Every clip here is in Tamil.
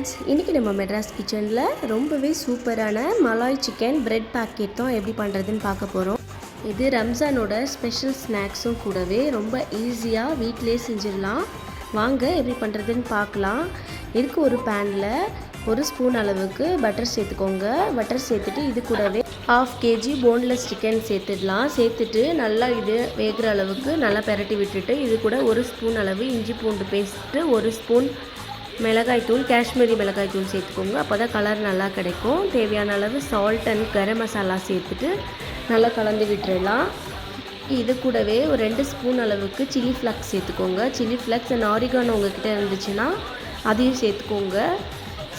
ஃப்ரெண்ட்ஸ், இன்றைக்கி நம்ம மெட்ராஸ் கிச்சனில் ரொம்பவே சூப்பரான மலாய் சிக்கன் பிரெட் பேக்கெட் தான் எப்படி பண்ணுறதுன்னு பார்க்க போகிறோம். இது ரம்ஜானோட ஸ்பெஷல் ஸ்நாக்ஸும் கூடவே ரொம்ப ஈஸியாக வீட்டிலே செஞ்சிடலாம். வாங்க எப்படி பண்ணுறதுன்னு பார்க்கலாம். இதுக்கு ஒரு பேனில் 1 ஸ்பூன் அளவுக்கு பட்டர் சேர்த்துக்கோங்க. பட்டர் சேர்த்துட்டு இது கூடவே 1/2 kg போன்லெஸ் சிக்கன் சேர்த்துடலாம். சேர்த்துட்டு நல்லா இது வேகிற அளவுக்கு நல்லா பெரட்டி விட்டுட்டு இது கூட 1 ஸ்பூன் அளவு இஞ்சி பூண்டு பேஸ்ட்டு, 1 ஸ்பூன் மிளகாய்த்தூள், காஷ்மீரி மிளகாய்த்தூள் சேர்த்துக்கோங்க. அப்போ தான் கலர் நல்லா கிடைக்கும். தேவையான அளவு சால்ட் அண்ட் கரம் மசாலா சேர்த்துட்டு நல்லா கலந்து விட்டுடலாம். இது கூடவே ஒரு 2 ஸ்பூன் அளவுக்கு சில்லி ஃப்ளக்ஸ் சேர்த்துக்கோங்க. சில்லி ஃப்ளக்ஸ் அண்ட் ஆரிகானோ உங்கள்கிட்ட இருந்துச்சுன்னா அதையும் சேர்த்துக்கோங்க.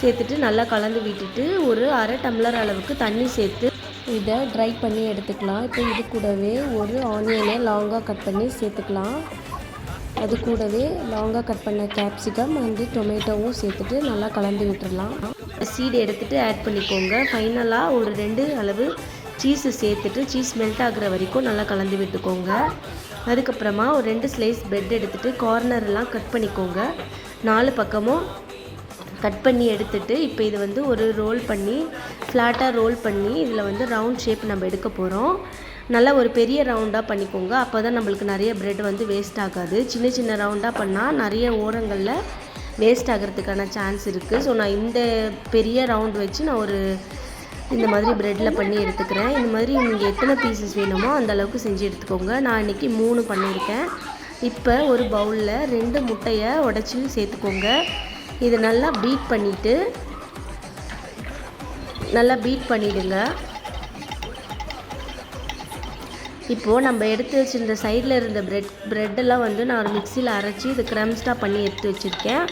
சேர்த்துட்டு நல்லா கலந்து விட்டுட்டு ஒரு 1/2 டம்ளர் அளவுக்கு தண்ணி சேர்த்து இதை ட்ரை பண்ணி எடுத்துக்கலாம். இப்போ இது கூடவே ஒரு ஆனியனை லாங்காக கட் பண்ணி சேர்த்துக்கலாம். அது கூடவே லாங்காக கட் பண்ண கேப்சிகம் அண்டு டொமேட்டோவும் சேர்த்துட்டு நல்லா கலந்து விட்டுடலாம். சீடு எடுத்துகிட்டு ஆட் பண்ணிக்கோங்க. ஃபைனலாக ஒரு 2 அளவு சீஸு சேர்த்துட்டு சீஸ் மெல்ட் ஆகிற வரைக்கும் நல்லா கலந்து விட்டுக்கோங்க. அதுக்கப்புறமா ஒரு 2 ஸ்லைஸ் பிரெட் எடுத்துகிட்டு கார்னர்லாம் கட் பண்ணிக்கோங்க. 4 பக்கமும் கட் பண்ணி எடுத்துட்டு இப்போ இது ஒரு ரோல் பண்ணி ஃப்ளாட்டாக ரோல் பண்ணி இதில் ரவுண்ட் ஷேப் நம்ம எடுக்க போகிறோம். நல்லா ஒரு பெரிய ரவுண்டாக பண்ணிக்கோங்க. அப்போ தான் நம்மளுக்கு நிறைய ப்ரெட் வேஸ்ட் ஆகாது. சின்ன சின்ன ரவுண்டாக பண்ணால் நிறைய ஓரங்களில் வேஸ்ட் ஆகிறதுக்கான சான்ஸ் இருக்குது. ஸோ நான் இந்த பெரிய ரவுண்ட் வச்சு நான் இந்த மாதிரி ப்ரெட்டில் பண்ணி எடுத்துக்கிறேன். இந்த மாதிரி நீங்கள் எத்தனை பீசஸ் வேணுமோ அந்த அளவுக்கு செஞ்சு எடுத்துக்கோங்க. நான் இன்றைக்கி 3 பண்ணியிருக்கேன். இப்போ ஒரு பவுலில் 2 முட்டையை உடச்சி சேர்த்துக்கோங்க. இதை நல்லா பீட் பண்ணிவிடுங்க. இப்போது நம்ம எடுத்து வச்சுருந்த சைடில் இருந்த ப்ரெட்டெல்லாம் நான் ஒரு மிக்சியில் அரைச்சி இது க்ரம்ஸ்டாக பண்ணி எடுத்து வச்சுருக்கேன்.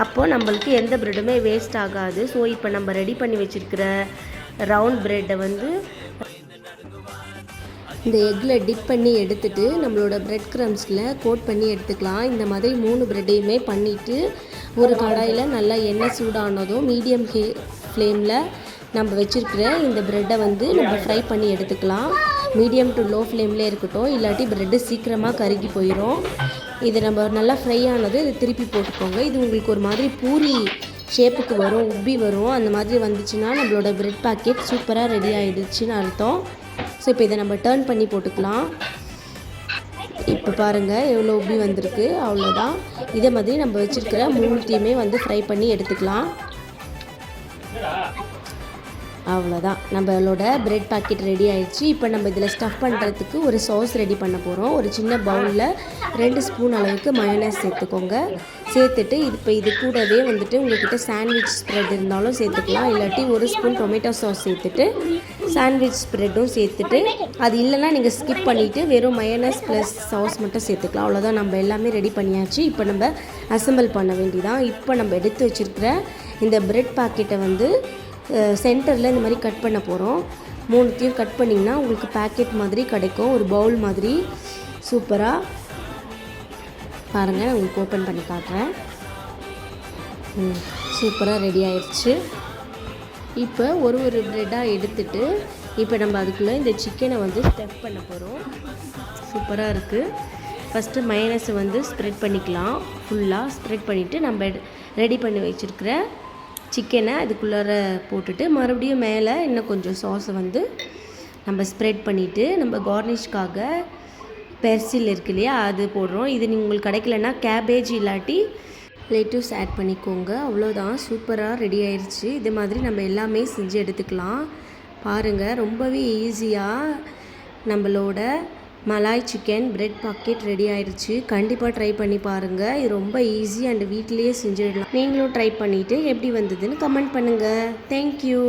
அப்போது நம்மளுக்கு எந்த ப்ரெட்டுமே வேஸ்ட் ஆகாது. ஸோ இப்போ நம்ம ரெடி பண்ணி வச்சுருக்கிற ரவுண்ட் ப்ரெட்டை இந்த எக்கில் டிப் பண்ணி எடுத்துகிட்டு நம்மளோட ப்ரெட் க்ரம்ஸில் கோட் பண்ணி எடுத்துக்கலாம். இந்த மாதிரி 3 ப்ரெட்டையுமே பண்ணிவிட்டு ஒரு கடாயில் நல்லா எண்ணெய் சூடானதும் மீடியம் ஃப்ளேமில் நம்ம வச்சுருக்கிற இந்த ப்ரெட்டை நம்ம ஃப்ரை பண்ணி எடுத்துக்கலாம். மீடியம் டு லோ ஃப்ளேம்லேயே இருக்கட்டும், இல்லாட்டி ப்ரெட்டு சீக்கிரமாக கருகி போயிடும். இது நம்ம நல்லா ஃப்ரை ஆனது இது திருப்பி போட்டுக்கோங்க. இது உங்களுக்கு ஒரு மாதிரி பூரி ஷேப்புக்கு வரும், உப்பி வரும். அந்த மாதிரி வந்துச்சுன்னா நம்மளோட ப்ரெட் பேக்கெட் சூப்பராக ரெடி ஆகிடுச்சின்னு அர்த்தம். ஸோ இப்போ இதை நம்ம டர்ன் பண்ணி போட்டுக்கலாம். இப்போ பாருங்கள் எவ்வளோ உப்பி வந்திருக்கு. அவ்வளோதான். இதே மாதிரி நம்ம வச்சுருக்கிற 3த்தையுமே ஃப்ரை பண்ணி எடுத்துக்கலாம். அவ்வளோதான், நம்மளோட ப்ரெட் பேக்கெட் ரெடி ஆகிடுச்சு. இப்போ நம்ம இதில் ஸ்டஃப் பண்ணுறதுக்கு ஒரு சாஸ் ரெடி பண்ண போகிறோம். ஒரு சின்ன பவுலில் 2 ஸ்பூன் அளவுக்கு மயோனைஸ் சேர்த்துக்கோங்க. சேர்த்துட்டு இப்போ இது கூடவே உங்கள்கிட்ட சாண்ட்விச் ஸ்ப்ரெட் இருந்தாலும் சேர்த்துக்கலாம். இல்லாட்டி 1 ஸ்பூன் டொமேட்டோ சாஸ் சேர்த்துட்டு சாண்ட்விச் ஸ்ப்ரெட்டும் சேர்த்துட்டு, அது இல்லைன்னா நீங்கள் ஸ்கிப் பண்ணிவிட்டு வெறும் மயோனைஸ் ப்ளஸ் சாஸ் மட்டும் சேர்த்துக்கலாம். அவ்வளோதான், நம்ம எல்லாமே ரெடி பண்ணியாச்சு. இப்போ நம்ம அசம்பிள் பண்ண வேண்டியதான். இப்போ நம்ம எடுத்து வச்சுருக்கிற இந்த ப்ரெட் பேக்கெட்டை சென்டரில் இந்த மாதிரி கட் பண்ண போகிறோம். 3த்தையும் கட் பண்ணிங்கன்னா உங்களுக்கு பேக்கெட் மாதிரி கிடைக்கும், ஒரு பவுல் மாதிரி. சூப்பராக பாருங்கள், உங்களுக்கு ஓப்பன் பண்ணி காட்டுறேன். சூப்பராக ரெடி ஆயிடுச்சு. இப்போ ஒரு ப்ரெட்டாக எடுத்துட்டு இப்போ நம்ம அதுக்குள்ளே இந்த சிக்கனை ஸ்டஃப் பண்ண போகிறோம். சூப்பராக இருக்குது. ஃபஸ்ட்டு மயோனைஸை ஸ்ப்ரெட் பண்ணிக்கலாம். ஃபுல்லாக ஸ்ப்ரெட் பண்ணிவிட்டு நம்ம ரெடி பண்ணி வச்சுருக்கிற சிக்கனை அதுக்குள்ளார போட்டுட்டு மறுபடியும் மேலே இன்னும் கொஞ்சம் சாஸை நம்ம ஸ்ப்ரெட் பண்ணிவிட்டு நம்ம கார்னிஷ்காக பெர்சில் இருக்கு இல்லையா, அது போடுறோம். இது உங்களுக்கு கிடைக்கலன்னா கேபேஜ் இல்லாட்டி லெட்டூஸ் ஆட் பண்ணிக்கோங்க. அவ்வளோதான், சூப்பராக ரெடி ஆயிடுச்சு. இது மாதிரி நம்ம எல்லாமே செஞ்சு எடுத்துக்கலாம். பாருங்கள், ரொம்பவே ஈஸியாக நம்மளோட malai chicken bread packet ready ஆயிடுச்சு. கண்டிப்பாக ட்ரை பண்ணி பாருங்கள். இது ரொம்ப ஈஸி அண்ட் வீட்டிலேயே செஞ்சிடலாம். நீங்களும் ட்ரை பண்ணிவிட்டு எப்படி வந்ததுன்னு கமெண்ட் பண்ணுங்கள். தேங்க்யூ.